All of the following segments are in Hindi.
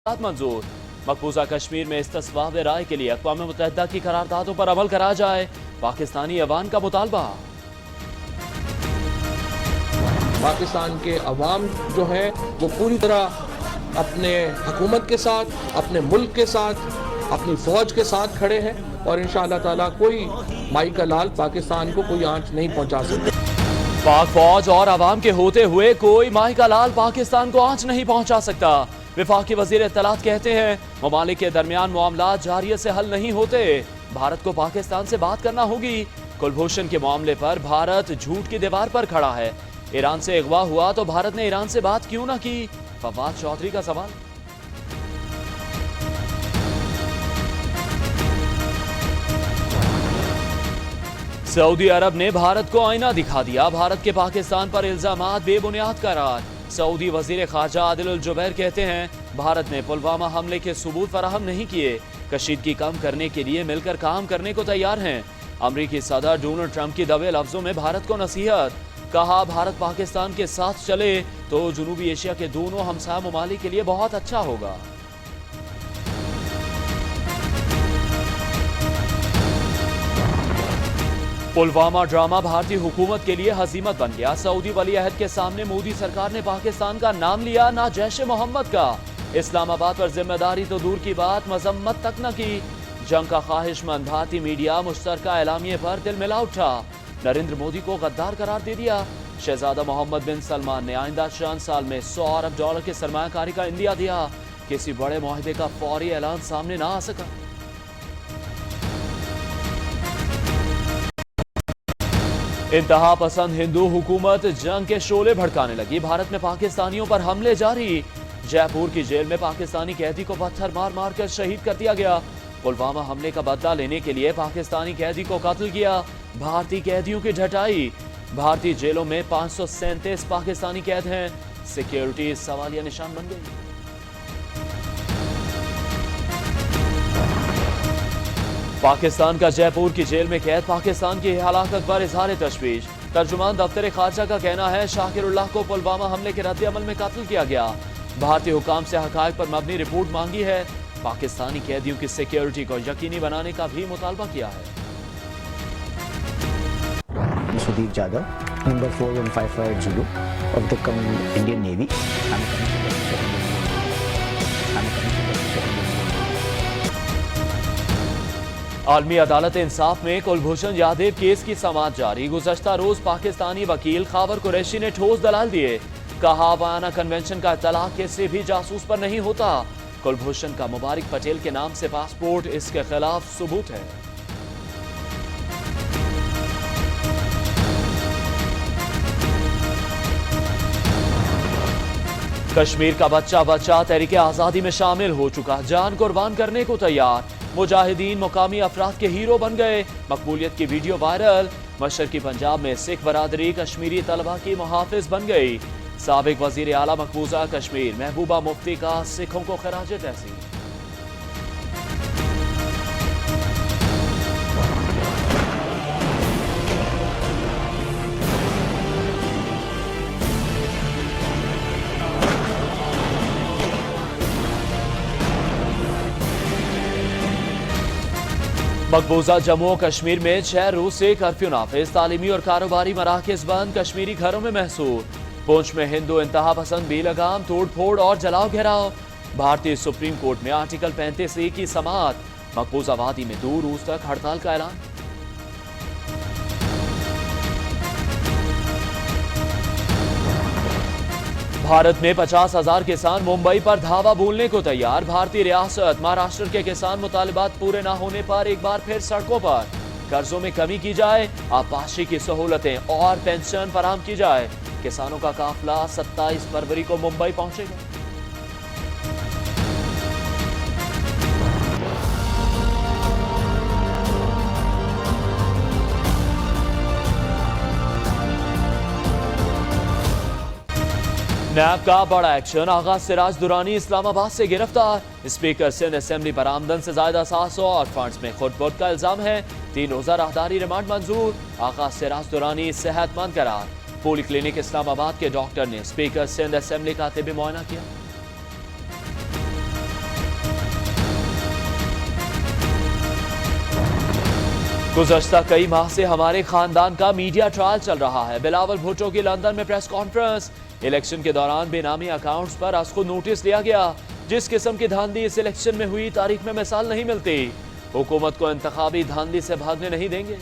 मंजूर। मकबूजा कश्मीर में इस्तिस्वाब राय के लिए अक़वाम मुत्तहिदा की करारदादों पर अमल करा जाए, पाकिस्तानी अवाम का मुतालबा। पाकिस्तान के अवाम जो है वो पूरी तरह अपने हुकूमत के साथ, अपने मुल्क के साथ, अपनी फौज के साथ खड़े हैं और इंशाअल्लाह ताला कोई माई का लाल पाकिस्तान को कोई आंच नहीं पहुंचा सकता। पाक फौज और अवाम के होते हुए कोई माई का लाल पाकिस्तान को आंच नहीं पहुंचा सकता। विफाकी वजीर इत्तलात कहते हैं ममालिक के दरमियान मामलात जारियत से हल नहीं होते, भारत को पाकिस्तान से बात करना होगी। कुलभूषण के मामले पर भारत झूठ की दीवार पर खड़ा है। ईरान से अगवा हुआ तो भारत ने ईरान से बात क्यों ना की, फवाद चौधरी का सवाल। सऊदी अरब ने भारत को आईना दिखा दिया, भारत के पाकिस्तान पर इल्जामात बेबुनियाद करार। सऊदी वजीर खारजा आदिल अल जुबैर कहते हैं भारत ने पुलवामा हमले के सबूत फराहम नहीं किए, कशीदगी कम करने के लिए मिलकर काम करने को तैयार हैं। अमरीकी सदर डोनाल्ड ट्रंप की दबे लफ्जों में भारत को नसीहत, कहा भारत पाकिस्तान के साथ चले तो जनूबी एशिया के दोनों हमसाया ममालिक के लिए बहुत अच्छा होगा। पुलवामा ड्रामा भारतीय हुकूमत के लिए हजीमत बन गया। सऊदी वली अहद के सामने मोदी सरकार ने पाकिस्तान का नाम लिया, ना जैश मोहम्मद का। इस्लामाबाद पर जिम्मेदारी तो दूर की बात, मजम्मत तक न की। जंग का ख्वाहिशमंद भारतीय मीडिया मुश्तरका एलामिये पर दिल मिला उठा, नरेंद्र मोदी को गद्दार करार दे दिया। शहजादा मोहम्मद बिन सलमान ने आइंदा 4 साल में $100 अरब के सरमायाकारी का इंदिया दिया, किसी बड़े मुआहदे का फौरी ऐलान सामने ना आ सका। इंतहा पसंद हिंदू हुकूमत जंग के शोले भड़काने लगी, भारत में पाकिस्तानियों पर हमले जारी। जयपुर की जेल में पाकिस्तानी कैदी को पत्थर मार मार कर शहीद कर दिया गया। पुलवामा हमले का बदला लेने के लिए पाकिस्तानी कैदी को कत्ल किया, भारतीय कैदियों की ढटाई। भारतीय जेलों में 537 पाकिस्तानी कैद हैं, सिक्योरिटी सवालिया निशान बन गई। पाकिस्तान का जयपुर की जेल में कैद पाकिस्तान की हलाकत पर इजहार तशवीश। तर्जुमान दफ्तर खारजा का कहना है शाकिरुल्लाह को पुलवामा हमले के रद्द अमल में कत्ल किया गया, भारतीय हुकाम से हकायक पर मबनी रिपोर्ट मांगी है, पाकिस्तानी कैदियों की सिक्योरिटी को यकीनी बनाने का भी मुतालबा किया है। Sudeep Jadhav, number 4155 Zulu of the Indian Navy. आलमी अदालत इंसाफ में कुलभूषण यादव केस की समाअत जारी। गुज़श्ता रोज पाकिस्तानी वकील खावर कुरैशी ने ठोस दलाल दिए, कहा वायाना कन्वेंशन का तलाक किसी भी जासूस पर नहीं होता। कुलभूषण का मुबारक पटेल के नाम से पासपोर्ट इसके खिलाफ सबूत है। कश्मीर का बच्चा बच्चा तहरीके आजादी में शामिल हो चुका, जान कुर्बान करने को तैयार। मुजाहिदीन मुकामी अफराद के हीरो बन गए, मकबूलियत की वीडियो वायरल। मशरकी पंजाब में सिख बरादरी कश्मीरी तलबा की मुहाफिज बन गई। साबिक वजीर आला मकबूजा कश्मीर महबूबा मुफ्ती का सिखों को खराज तहसीन। मकबूजा जम्मू और कश्मीर में 6 रोज से कर्फ्यू नाफिज, तालीमी और कारोबारी मराकज बंद, कश्मीरी घरों में महसूर। पुंछ में हिंदू इंतहा पसंद बेलगाम तोड़ फोड़ और जलाओ घेराव। भारतीय सुप्रीम कोर्ट में आर्टिकल 35A की समाअत, मकबूजा वादी में 2 रोज तक हड़ताल का ऐलान। भारत में 50,000 किसान मुंबई पर धावा बोलने को तैयार। भारतीय रियासत महाराष्ट्र के किसान मुतालिबात पूरे न होने पर एक बार फिर सड़कों पर। कर्जों में कमी की जाए, आपाशी की सहूलतें और पेंशन फराहम की जाए। किसानों का काफिला 27 फरवरी को मुंबई पहुंचेगा। नैब का बड़ा एक्शन, आगा सिराज दुरानी इस्लामाबाद से गिरफ्तार। स्पीकर सिंध असेंबली पर आमदन से ज्यादा 700 और फंड्स में खुद बुद का इल्जाम है। 3 रोजा राहदारी रिमांड मंजूर। आगा सिराज दुरानी सेहतमंद करार। पोली क्लिनिक इस्लामाबाद के डॉक्टर ने स्पीकर सिंध असेंबली का तिबी मुआयना किया। गुज़श्ता कई माह से हमारे खानदान का मीडिया ट्रायल चल रहा है। बिलावल भुट्टो की लंदन में प्रेस कॉन्फ्रेंस। इलेक्शन के दौरान बेनामी अकाउंट्स पर आज को नोटिस लिया गया। जिस किस्म की धांधली इस इलेक्शन में हुई, तारीख में मिसाल नहीं मिलती। हुकूमत को इंतखाबी धांधली से भागने नहीं देंगे।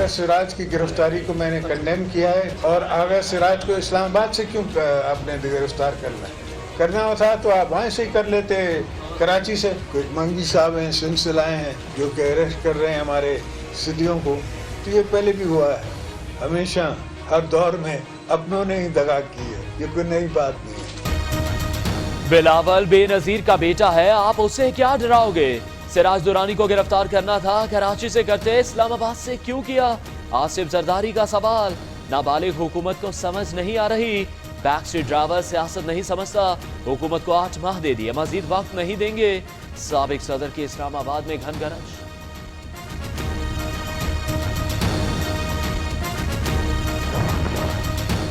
सिराज की गिरफ्तारी को मैंने कंडेम किया है। और आगा सिराज को इस्लामाबाद से क्यों आपने गिरफ्तार करना था तो आप वहाँ से ही कर लेते, कराची से। कुछ मंगी साहब हैं, सिलसिलाएँ हैं जो कि अरेस्ट कर रहे हैं हमारे सिद्धियों को। तो ये पहले भी हुआ है, हमेशा हर दौर में अपनों ने ही दगा की है, ये कोई नई बात नहीं है। बिलावल बेनजीर का बेटा है, आप उसे क्या डराओगे? सिराज दुरानी को गिरफ्तार करना था, कराची से करते, इस्लामाबाद से क्यों किया? आसिफ जरदारी का सवाल। नाबालिग हुकूमत को समझ नहीं आ रही। बैक स्ट्रीट ड्राइवर सियासत नहीं समझता। हुकूमत को 8 माह दे दिए, मजीद वक्त नहीं देंगे। साबिक सदर की इस्लामाबाद में घन गरज।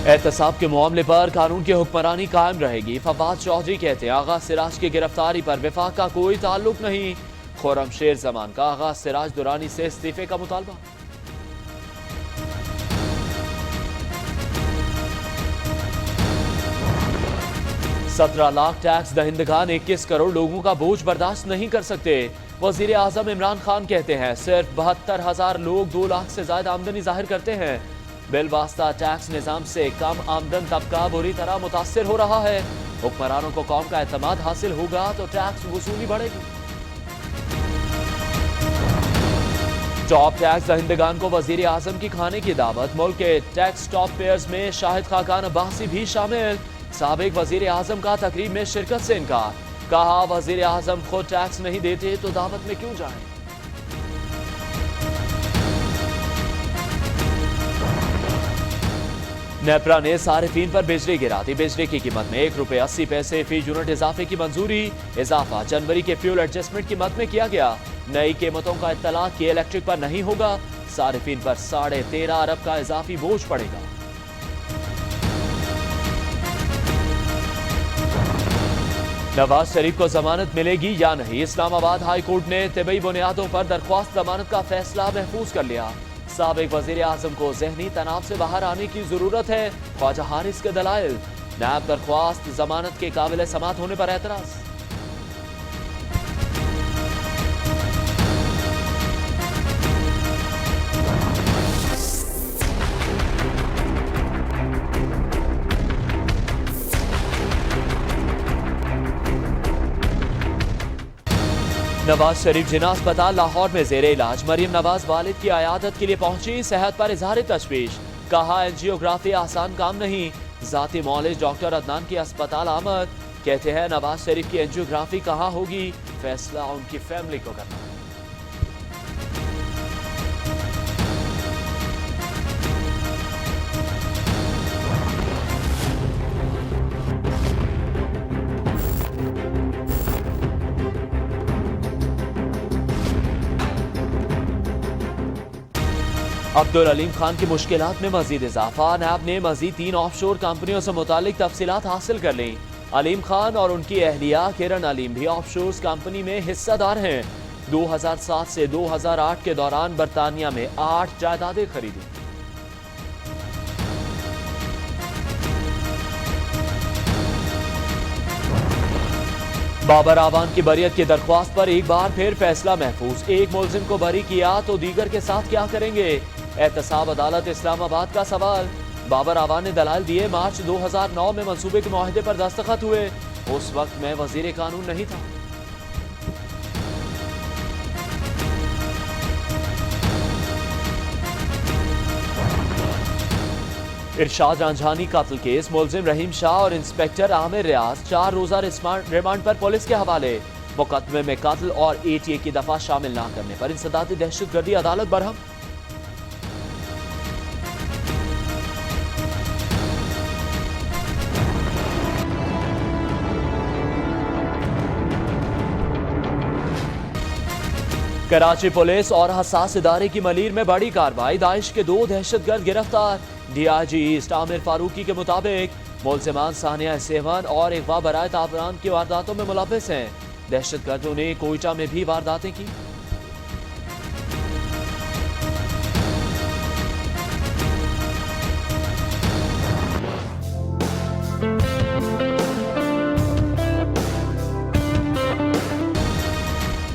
एहतसाब के मामले पर कानून की हुक्मरानी कायम रहेगी। फवाद चौधरी कहते हैं आगा सिराज की गिरफ्तारी पर विफाक का कोई ताल्लुक नहीं। खुर्रमशेर जमान का आगा सिराज दुरानी से इस्तीफे का मुतालबा। $17 लाख टैक्स दहिंदगान 21 करोड़ लोगों का बोझ बर्दाश्त नहीं कर सकते। वजीर आजम इमरान खान कहते हैं सिर्फ 72,000 लोग 2 लाख से ज्यादा आमदनी जाहिर करते हैं। बिलवास्ता टैक्स निजाम से कम आमदन तबका बुरी तरह मुतासिर हो रहा है। हुक्मरानों को कौम का एतमाद हासिल होगा तो टैक्स वसूली बढ़ेगी। टॉप टैक्स दहिंदगान को वजीर आजम की खाने की दावत। मुल्क के टैक्स टॉप पेयर्स में शाहिद खाकान अब्बासी भी शामिल। साबिक वजीर आजम का तकरीब में शिरकत से इनकार। कहा वजीर आजम खुद टैक्स नहीं देते तो दावत में क्यों जाएं? नेपरा ने सारिफीन पर बिजली गिरा दी। बिजली की कीमत में ₹1.80 फी यूनिट इजाफे की मंजूरी। इजाफा जनवरी के फ्यूल एडजस्टमेंट कीमत में किया गया। नई कीमतों का इत्तला की इलेक्ट्रिक पर नहीं होगा। सारिफीन पर 13.5 अरब का इजाफी बोझ पड़ेगा। नवाज शरीफ को जमानत मिलेगी या नहीं? इस्लामाबाद हाई कोर्ट ने तिबई बुनियादों पर दरख्वास्त जमानत का फैसला महफूज कर लिया। साबिक वजीर आजम को जहनी तनाव से बाहर आने की जरूरत है। ख्वाजा हारिस के दलाइल। नायब दरख्वास्त जमानत के काबिल समात होने पर एतराज। नवाज शरीफ जिना अस्पताल लाहौर में जेरे इलाज। मरियम नवाज वालिद की अयादत के लिए पहुंची। सेहत पर इजहार तशवीश। कहा एंजियोग्राफी आसान काम नहीं। जाती मौलिज डॉक्टर अदनान की अस्पताल आमद। कहते हैं नवाज शरीफ की एंजियोग्राफी कहाँ होगी, फैसला उनकी फैमिली को करना है। अब्दुल अलीम खान की मुश्किलात में मजीद इजाफा। नैब ने मजीद 3 ऑफशोर कंपनियों से मुतालिक तफसीलात हासिल कर ली। अलीम खान और उनकी अहलिया किरण अलीम भी ऑफशोर कंपनी में हिस्सेदार हैं। 2007 से 2008 के दौरान बरतानिया में 8 जायदादें खरीदी। बाबर आवान की बरियत की दरख्वास्त पर एक बार फिर फैसला महफूज। एक मुलजिम को बरी किया तो दीगर के साथ क्या करेंगे? एहतसाब अदालत इस्लामाबाद का सवाल। बाबर आवान ने दलाल दिए। मार्च 2009 में मंसूबे के मुआहदे पर दस्तखत हुए। उस वक्त मैं वजीर कानून नहीं था। इरशाद रांझानी कातिल केस। मुलजिम रहीम शाह और इंस्पेक्टर आमिर रियाज 4 रोजा रिमांड पर पुलिस के हवाले। मुकदमे में कत्ल और ATA की दफा शामिल न करने पर इंसदादी दहशतगर्दी अदालत बरहम। कराची पुलिस और हसास इदारे की मलीर में बड़ी कार्रवाई। दाइश के 2 दहशतगर्द गिरफ्तार। DIG ईस्ट आमिर फारूकी के मुताबिक मुलजिमान सानिया सेवन और अगवा बराए ताबरान की वारदातों में मुलव्विस हैं। दहशतगर्दों ने कोयटा में भी वारदातें की।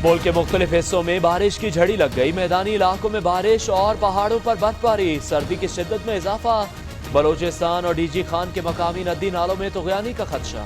मुल्क के मुख्तलिफ हिस्सों में बारिश की झड़ी लग गई। मैदानी इलाकों में बारिश और पहाड़ों पर बर्फबारी। सर्दी की शिद्दत में इजाफा। बलोचिस्तान और डीजी खान के मकामी नदी नालों में तुगयानी का खदशा।